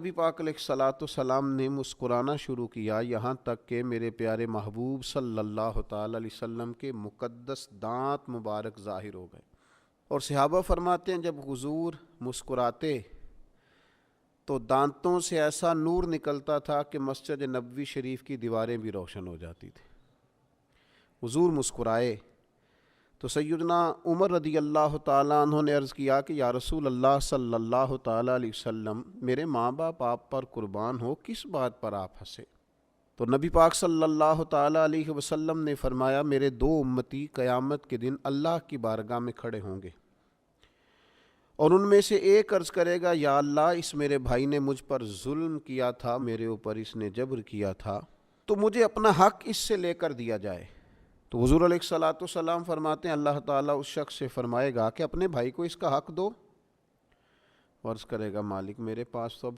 नबी पाक अलैहिस्सलातु सलाम ने मुस्कुराना शुरू किया, यहाँ तक कि मेरे प्यारे महबूब सल्लल्लाहु ताला अलैहि वसल्लम के मुक़द्दस दांत मुबारक ज़ाहिर हो गए। और सहाबा फरमाते हैं जब हुजूर मुस्कुराते तो दांतों से ऐसा नूर निकलता था कि मस्जिद नबवी शरीफ की दीवारें भी रोशन हो जाती थी। हुजूर मुस्कुराए तो सैयदना उमर रदी अल्लाह ताला अन्हु ने अर्ज़ किया कि या रसूल अल्लाह सल्लल्लाहु ताला अलैहि वसल्लम, मेरे माँ बाप आप पर कुर्बान हो, किस बात पर आप हंसे? तो नबी पाक सल्लल्लाहु ताला अलैहि वसल्लम ने फरमाया, मेरे दो उम्मती क़यामत के दिन अल्लाह की बारगाह में खड़े होंगे और उनमें से एक अर्ज़ करेगा, या अल्लाह, इस मेरे भाई ने मुझ पर जुल्म किया था, मेरे ऊपर इसने जबर किया था, तो मुझे अपना हक़ इससे लेकर दिया जाए। तो हुज़ूर अलैहिस्सलातु सलाम फरमाते हैं, अल्लाह ताला उस शख्स से फरमाएगा कि अपने भाई को इसका हक़ दो। अर्ज़ करेगा, मालिक मेरे पास तो